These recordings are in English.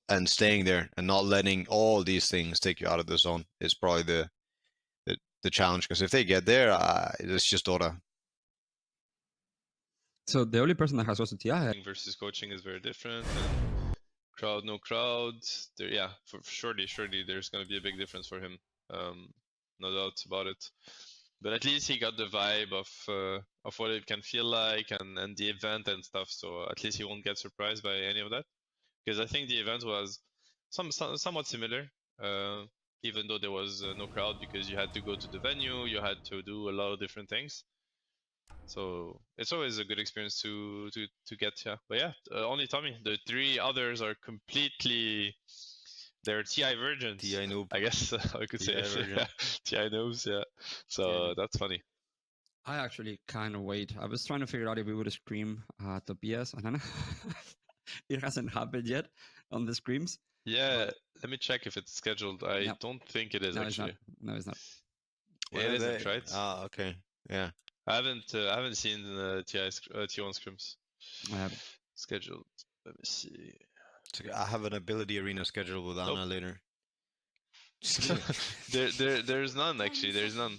and staying there and not letting all these things take you out of the zone is probably the challenge. Because if they get there, it's just Dota. So the only person that has also TI versus coaching is very different. And crowd, no crowd. There, yeah, for surely there's going to be a big difference for him. No doubt about it. But at least he got the vibe of what it can feel like and the event and stuff. So at least he won't get surprised by any of that. Because I think the event was somewhat similar, even though there was no crowd, because you had to go to the venue, you had to do a lot of different things. So it's always a good experience to get, yeah. But yeah, only Tommy. The 3 others are completely, they're TI virgins. TI noob. I guess I could say. virgin. TI noobs, yeah. So that's funny. I actually kind of wait. I was trying to figure out if we would scream Tobias, and then it hasn't happened yet on the screams. Yeah, let me check if it's scheduled. I don't think it is, no, actually. It's not. No, it's not. It isn't, right? Ah, okay. Yeah. I haven't seen the T1 scrims. I haven't. Scheduled. Let me see. I have an ability arena scheduled with Anna later. There's none, actually. There's none.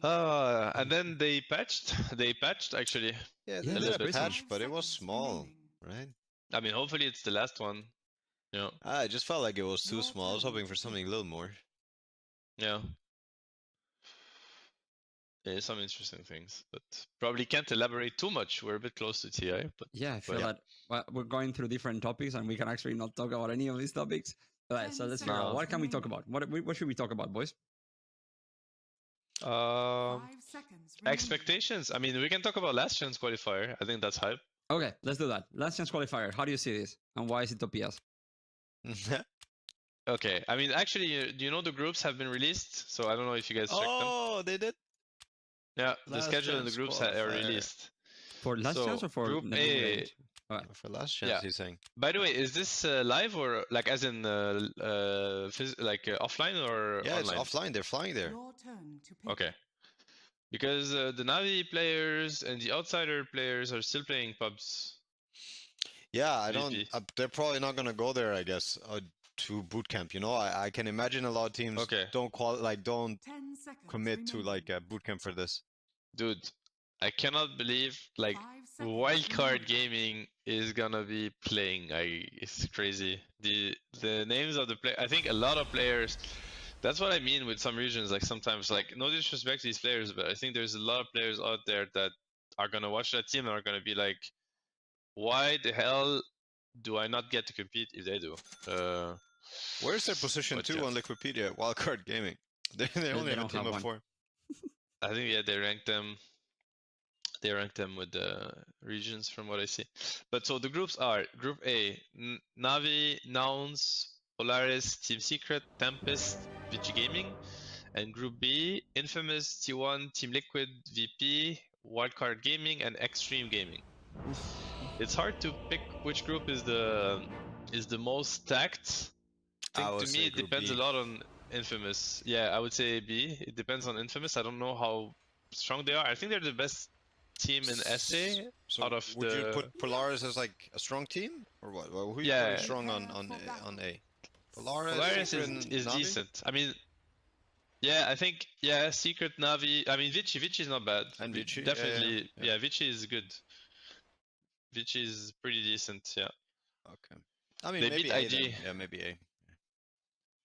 And then they patched. They patched, actually. Yeah, they did a patch, but it was small, right? I mean, hopefully it's the last one. Yeah. I just felt like it was too small. I was hoping for something a little more. Yeah. Yeah, some interesting things, but probably can't elaborate too much. We're a bit close to TI, but yeah, I feel that we're going through different topics, and we can actually not talk about any of these topics. Right, so let's figure out, what can we talk about? What should we talk about, boys? Expectations. I mean, we can talk about last chance qualifier. I think that's hype. Okay, let's do that. Last chance qualifier. How do you see this, and why is it Tobias? Okay, I mean, actually, you know the groups have been released, so I don't know if you guys checked them. Oh, they did? Yeah, the schedule and the groups are released. For last chance or for Group A? For last chance, he's saying. By the way, is this live or like as in offline or yeah, online? It's offline. They're flying there. Okay. Because the Navi players and the outsider players are still playing pubs. Yeah, I don't. They're probably not gonna go there, I guess, to bootcamp. You know, I can imagine a lot of teams don't commit to like a bootcamp for this. Dude, I cannot believe like Wildcard Gaming is gonna be playing. It's crazy. The names of the play. I think a lot of players. That's what I mean with some regions. Like sometimes, like no disrespect to these players, but I think there's a lot of players out there that are gonna watch that team and are gonna be like, why the hell do I not get to compete if they do? Where's their position 2 on Liquipedia? Wildcard Gaming. They only have a team of 4. I think they ranked them. They ranked them with the regions from what I see. But so the groups are Group A: Navi, Nouns, Polaris, Team Secret, Tempest, VG Gaming, and Group B: Infamous, T1, Team Liquid, VP, Wildcard Gaming, and Extreme Gaming. It's hard to pick which group is the most stacked. I think to me it depends a lot on Infamous. Yeah, I would say B. It depends on Infamous. I don't know how strong they are. I think they're the best team in SA out of would you put Polaris as like a strong team or what? Well, who is strong on A? Polaris is decent. I mean, yeah, I think Secret, Navi. I mean, Vici is not bad. And Vici, definitely, Vici is good. Vici is pretty decent, yeah. Okay. I mean, they maybe beat A IG. Then. Yeah, maybe A.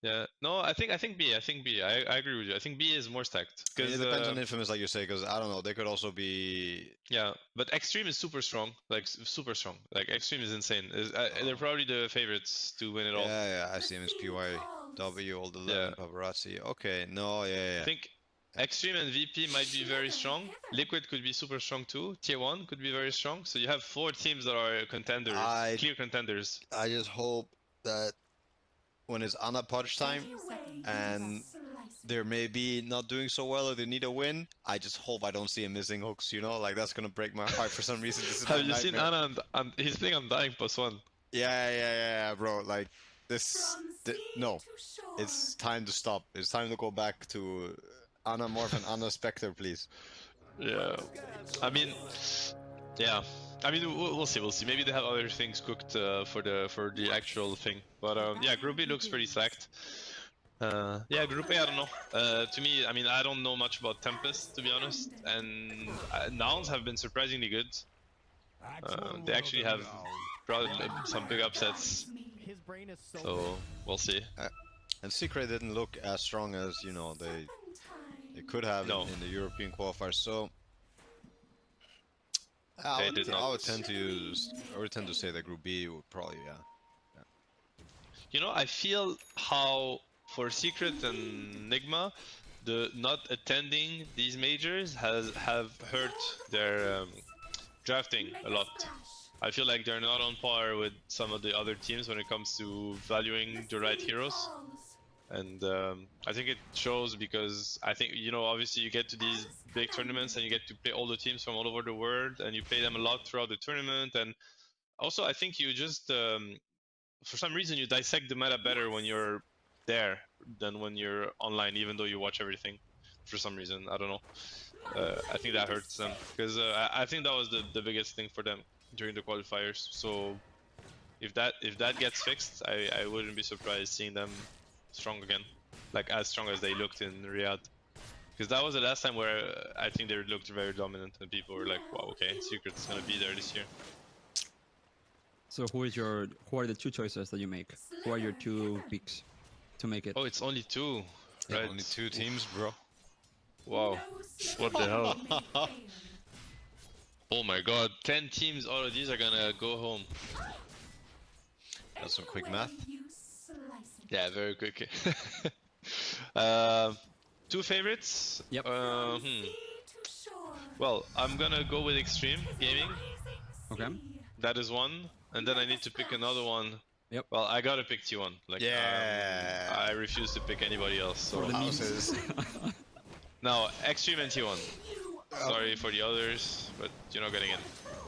Yeah, no, I think B. I agree with you. I think B is more stacked. It depends on Infamous, like you say, because I don't know. They could also be. Yeah, but Extreme is super strong. Like super strong. Like Extreme is insane. They're probably the favorites to win it all. Yeah, I see him as PYW, all the 11 paparazzi. Okay, no, I think Extreme and VP might be very strong. Liquid could be super strong too. Tier 1 could be very strong. So you have 4 teams that are contenders, clear contenders. I just hope that when it's Anna Podge time and they're maybe not doing so well or they need a win, I just hope I don't see him missing hooks, you know? Like, that's gonna break my heart for some reason. Have you seen Anna and he's playing on Dying +1? Yeah, bro. Like, no. It's time to stop. It's time to go back to Anna Morph and Anna Spectre, please. Yeah. I mean, yeah. I mean, we'll see. We'll see. Maybe they have other things cooked for the actual thing. But yeah, Group B looks pretty stacked. Yeah, Group A, I don't know. To me, I mean, I don't know much about Tempest, to be honest. And Nouns have been surprisingly good. They actually have brought some big upsets. So we'll see. And Secret didn't look as strong as, you know, they could have No. in the European qualifiers. So They did not. I would tend to say that Group B would probably, yeah. You know, I feel how for Secret and Nigma, the not attending these majors have hurt their drafting a lot. I feel like they're not on par with some of the other teams when it comes to valuing the right heroes. And I think it shows because I think, you know, obviously you get to these big tournaments and you get to play all the teams from all over the world and you play them a lot throughout the tournament. And also I think you just, for some reason, you dissect the meta better when you're there than when you're online, even though you watch everything. For some reason, I don't know. I think that hurts them because I think that was the biggest thing for them during the qualifiers. So if that gets fixed, I wouldn't be surprised seeing them strong again, like as strong as they looked in Riyadh. Because that was the last time where I think they looked very dominant and people were like, wow, okay, Secret's gonna be there this year. So who are the two choices that you make? Who are your two picks to make it? Oh, it's only two, Yeah, right? only 2 teams, bro. Wow, what the hell? Oh my god, 10 teams, all of these are gonna go home. That's some quick math. Yeah, very quick. Two favorites? Yep. Well, I'm gonna go with Extreme Gaming. Okay. That is one. And then I need to pick another one. Yep. Well, I gotta pick T1. Like, Yeah. I refuse to pick anybody else. So For the memes. Houses. now, Extreme and T1. Sorry for the others, but you're not getting in.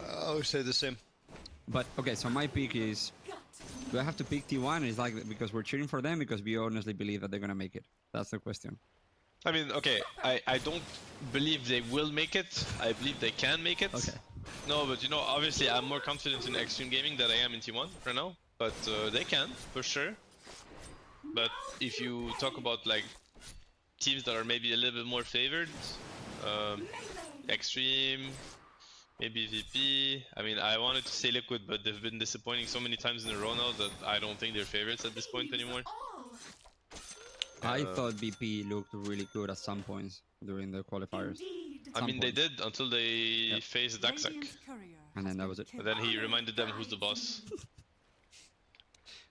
I would say the same. But okay, so my pick is, do I have to pick T1? Is like because we're cheering for them because we honestly believe that they're gonna make it? That's the question. I mean, okay, I don't believe they will make it. I believe they can make it. Okay. No, but you know, obviously I'm more confident in Extreme Gaming than I am in T1 right now. But they can, for sure. But if you talk about like teams that are maybe a little bit more favored, Extreme, maybe VP. I mean, I wanted to say Liquid, but they've been disappointing so many times in a row now that I don't think they're favorites at this point anymore. I thought VP looked really good at some points during the qualifiers. I mean, they did until they faced Daxak. And then that was it. But then he reminded them who's the boss.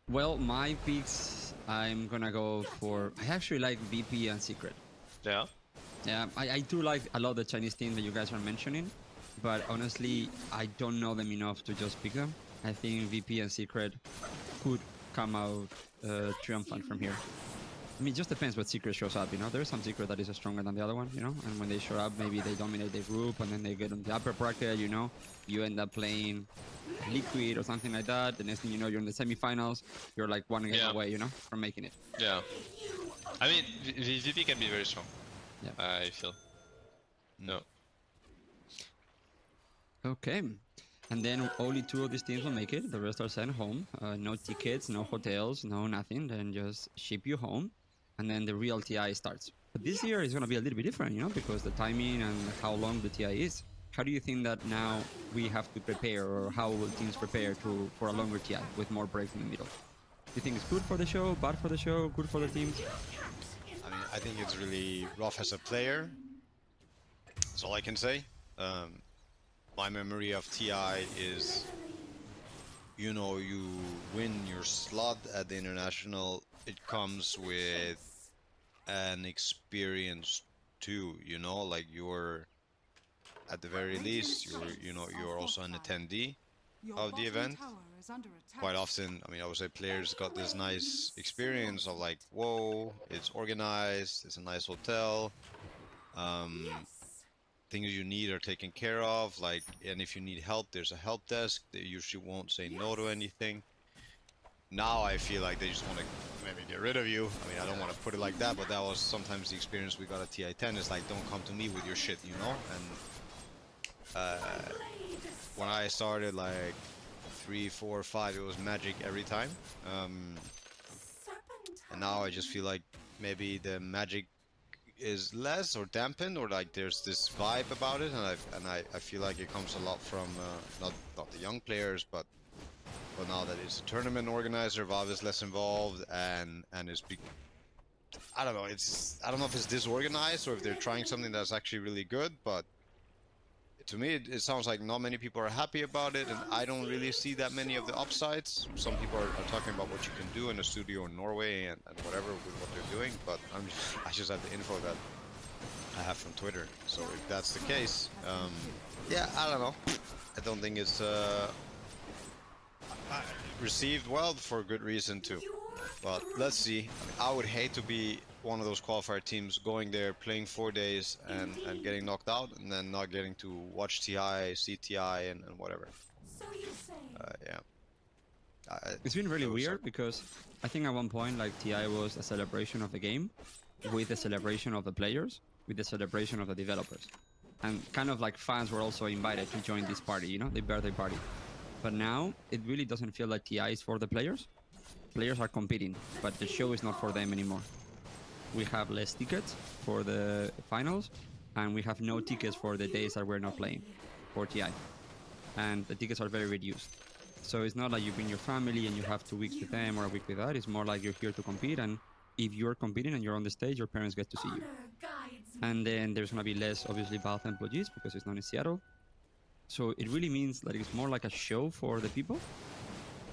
Well, my picks, I'm gonna go for... I actually like VP and Secret. Yeah. Yeah, I do like a lot of the Chinese team that you guys are mentioning, but honestly, I don't know them enough to just pick them. I think VP and Secret could come out triumphant from here. I mean, it just depends what Secret shows up, you know? There's some Secret that is stronger than the other one, you know? And when they show up, maybe they dominate the group, and then they get on the upper bracket, you know? You end up playing Liquid or something like that. The next thing you know, you're in the semifinals. You're like one game away, you know, from making it. Yeah. I mean, VP can be very strong. Yeah. I feel. No. Okay. And then only 2 of these teams will make it. The rest are sent home. No tickets, no hotels, no nothing. Then just ship you home. And then the real TI starts. But this year is going to be a little bit different, you know, because the timing and how long the TI is. How do you think that now we have to prepare, or how will teams prepare for a longer TI with more breaks in the middle? Do you think it's good for the show, bad for the show, good for the teams? I mean, I think it's really rough as a player. That's all I can say. My memory of TI is, you know, you win your slot at the international, it comes with an experience too, you know, like you're, at the very least, you're also an attendee of the event. Quite often, I mean, I would say players got this nice experience of like, whoa, it's organized, it's a nice hotel, things you need are taken care of, like, and if you need help, there's a help desk. They usually won't say no to anything. Now I feel like they just want to maybe get rid of you. I mean, I don't want to put it like that, but that was sometimes the experience we got at TI10. It's like, don't come to me with your shit, you know? And Uh, when I started like 3, 4, 5, it was magic every time. And now I just feel like maybe the magic is less or dampened, or like there's this vibe about it, and I feel like it comes a lot from not the young players, but now that it's a tournament organizer, Valve is less involved, and I don't know. I don't know if it's disorganized or if they're trying something that's actually really good, but to me, it sounds like not many people are happy about it, and I don't really see that many of the upsides. Some people are talking about what you can do in a studio in Norway and whatever with what they're doing, but I just have the info that I have from Twitter. So if that's the case, yeah, I don't know. I don't think it's received well for good reason too. But let's see. I would hate to be one of those qualifier teams going there, playing 4 days, and getting knocked out, and then not getting to watch TI, see TI, and whatever. Yeah. It's been really weird because I think at one point like TI was a celebration of the game with the celebration of the players, with the celebration of the developers. And kind of like fans were also invited to join this party, you know, the birthday party. But now it really doesn't feel like TI is for the players. Players are competing, but the show is not for them anymore. We have less tickets for the finals, and we have no tickets for the days that we're not playing for TI. And the tickets are very reduced. So it's not like you bring your family and you have 2 weeks with them or a week with that. It's more like you're here to compete, and if you're competing and you're on the stage, your parents get to see you. And then there's going to be less, obviously, Valve employees because it's not in Seattle. So it really means that it's more like a show for the people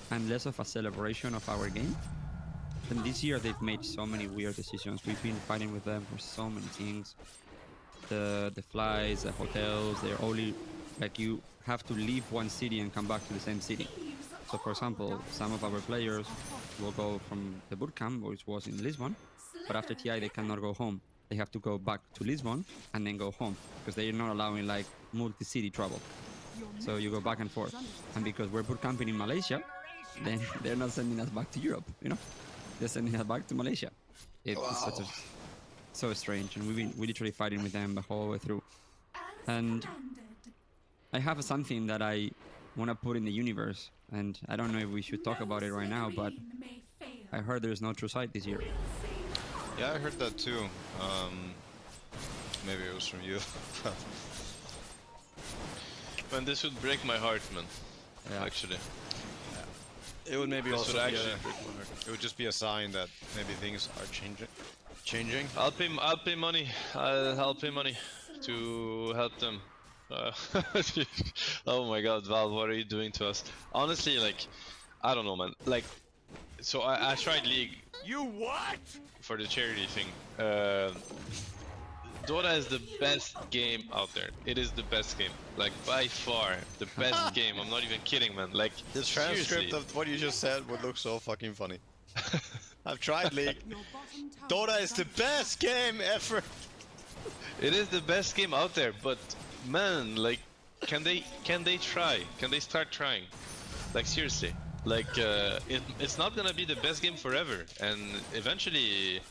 and less of a celebration of our game. And this year they've made so many weird decisions. We've been fighting with them for so many things. The flights, the hotels, they're only like you have to leave one city and come back to the same city. So for example, some of our players will go from the bootcamp, which was in Lisbon, but after TI they cannot go home. They have to go back to Lisbon and then go home because they're not allowing like multi-city travel. So you go back and forth. And because we're bootcamping in Malaysia, then they're not sending us back to Europe, you know? They're sending us back to Malaysia. It's so strange, and we're literally fighting with them the whole way through. And I have something that I want to put in the universe, and I don't know if we should talk about it right now, but I heard there's no true sight this year. Yeah, I heard that too. Maybe it was from you. Man, this would break my heart, man. Yeah. Actually. It would maybe This also would be actually a, break my heart. it would just be a sign that maybe things are changing. I'll pay money. I'll pay money to help them. Oh my god, Valve, what are you doing to us? Honestly, like, I don't know, man. Like, so I tried League. You what? For the charity thing. Dota is the best game out there. It is the best game. Like, by far, the best game. I'm not even kidding, man. Like, The transcript seriously. of what you just said would look so fucking funny. I've tried League. Dota is the best game ever. It is the best game out there, but man, like, can they try? Can they start trying? Like, seriously. Like, it's not gonna be the best game forever, and eventually,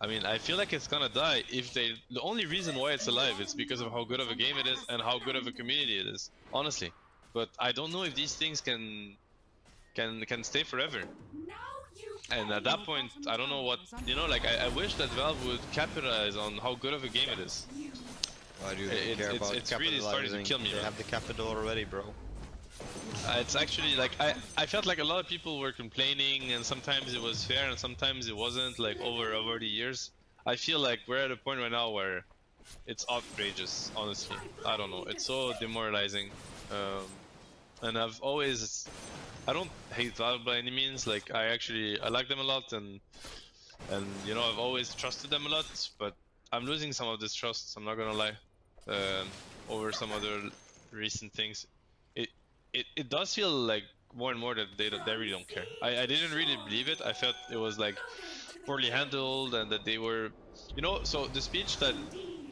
I mean, I feel like it's gonna die if they. The only reason why it's alive is because of how good of a game it is and how good of a community it is, honestly. But I don't know if these things can stay forever. And at that point, I don't know what, you know, like, I wish that Valve would capitalize on how good of a game it is. Why do they care about It's really starting to kill me, They man. have the capital already, bro. It's actually like I felt like a lot of people were complaining, and sometimes it was fair and sometimes it wasn't. Like over the years, I feel like we're at a point right now where it's outrageous. Honestly, I don't know. It's so demoralizing, and I don't hate Valve by any means. Like, I like them a lot, and you know, I've always trusted them a lot. But I'm losing some of this trust. I'm not gonna lie, over some other recent things. It does feel like more and more that they really don't care. I didn't really believe it. I felt it was like poorly handled, and that they were, you know, so the speech that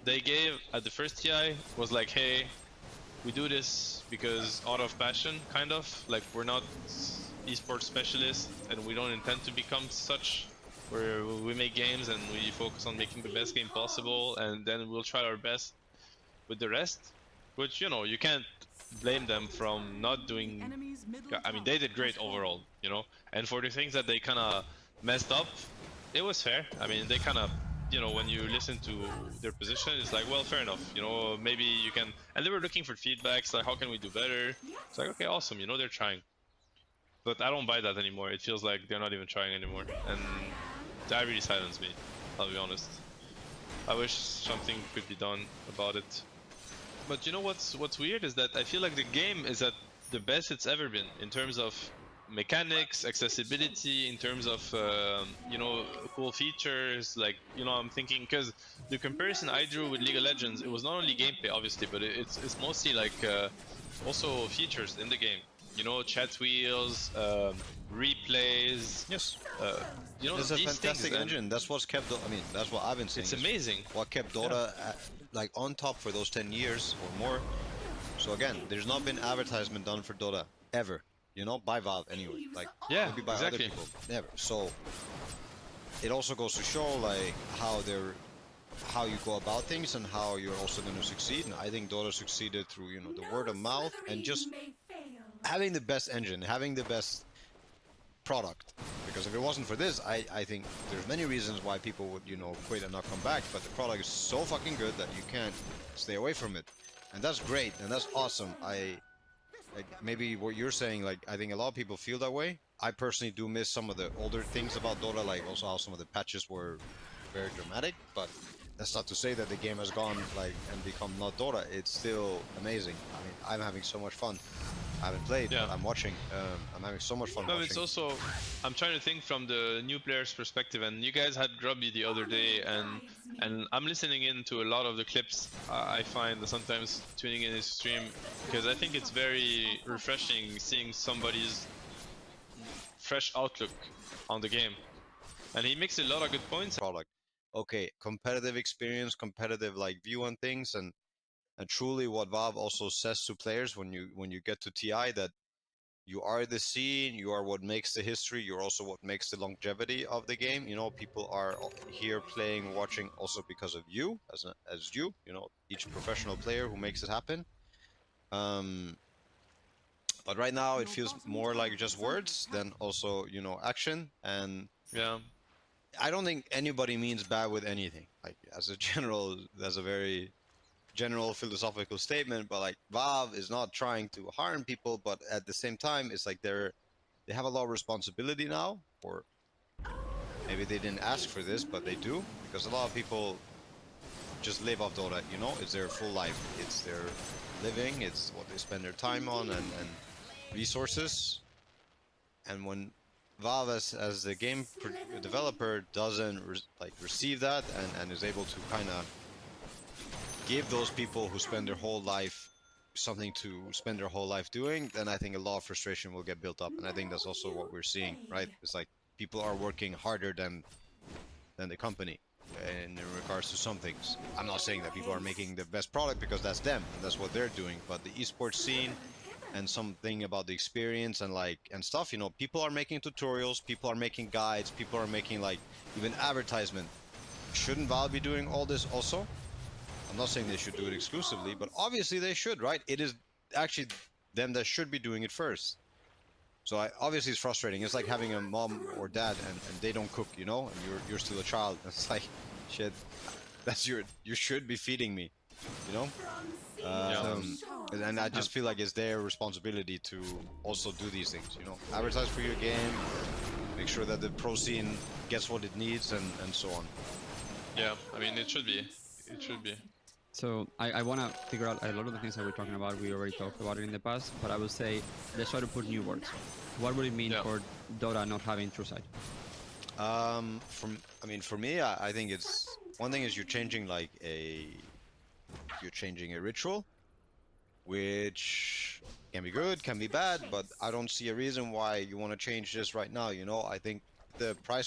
they gave at the first TI was like, hey, we do this because out of passion, kind of, like, we're not esports specialists and we don't intend to become such. We make games and we focus on making the best game possible, and then we'll try our best with the rest. which, you know, you can't blame them from not doing. Yeah, I mean, they did great overall, you know. And for the things that they kind of messed up, it was fair. I mean, they kind of, you know, when you listen to their position, it's like, well, fair enough. You know, maybe you can. And they were looking for feedbacks, like, how can we do better? It's like, okay, awesome. You know, they're trying. But I don't buy that anymore. It feels like they're not even trying anymore, and that really silenced me. I'll be honest. I wish something could be done about it. But you know what's weird is that I feel like the game is at the best it's ever been in terms of mechanics, accessibility, in terms of you know, cool features. Like, you know, I'm thinking, because the comparison I drew with League of Legends, it was not only gameplay obviously, but it's mostly like also features in the game. You know, chat wheels, replays. Yes. You know, It's a these fantastic things, engine. That's what's kept. I mean, that's what I've been saying. It's amazing. What kept Dota like on top for those 10 years or more. So again, there's not been advertisement done for Dota ever. You know, by Valve anyway. Like, Yeah, maybe by exactly. other people, never. So it also goes to show like how you go about things and how you're also going to succeed. And I think Dota succeeded through, you know, the word of mouth and just having the best engine, having the best product. Because if it wasn't for this, I think there's many reasons why people would, you know, quit and not come back. But the product is so fucking good that you can't stay away from it, and that's great and that's awesome. Like, maybe what you're saying, like, I think a lot of people feel that way. I personally do miss some of the older things about Dota, like also how some of the patches were very dramatic. But that's not to say that the game has gone like and become not Dota. It's still amazing. I mean, I'm having so much fun. I haven't played, Yeah. but I'm watching. I'm having so much fun No, watching. it's also, I'm trying to think from the new player's perspective, and you guys had Grubby the other day, and I'm listening in to a lot of the clips. I find that sometimes tuning in his stream, because I think it's very refreshing seeing somebody's fresh outlook on the game, and he makes a lot of good points. Product. Okay, competitive experience, competitive like view on things, and truly what Valve also says to players when you get to TI, that you are the scene, you are what makes the history, you're also what makes the longevity of the game. You know, people are here playing, watching also because of you, as you know, each professional player who makes it happen. But right now it feels more like just words than also, you know, action. And Yeah. I don't think anybody means bad with anything. Like, as a general, that's a very general philosophical statement, but like Valve is not trying to harm people, but at the same time, it's like they have a lot of responsibility now, or maybe they didn't ask for this, but they do, because a lot of people just live off Dota, you know, it's their full life, it's their living, it's what they spend their time on, and resources. And when Valve as the game developer doesn't receive that and is able to kind of give those people who spend their whole life something to spend their whole life doing, then I think a lot of frustration will get built up. And I think that's also what we're seeing, right? It's like people are working harder than the company in regards to some things. I'm not saying that people are making the best product, because that's them and that's what they're doing, but the esports scene and something about the experience and like and stuff, you know, people are making tutorials, people are making guides, people are making like even advertisement. Shouldn't Valve be doing all this also? I'm not saying they should do it exclusively, but obviously they should, right? It is actually them that should be doing it first. So obviously it's frustrating. It's like having a mom or dad and they don't cook, you know, and you're still a child. It's like, shit, that's you should be feeding me, you know? And I just feel like it's their responsibility to also do these things, you know? Advertise for your game, make sure that the pro scene gets what it needs, and so on. Yeah, I mean, it should be. It should be. So I want to figure out a lot of the things that we're talking about. We already talked about it in the past, but I would say let's try to put new words. What would it mean for Dota not having true sight? For me, I think it's one thing is you're changing a ritual, which can be good, can be bad, but I don't see a reason why you want to change this right now. You know, I think the price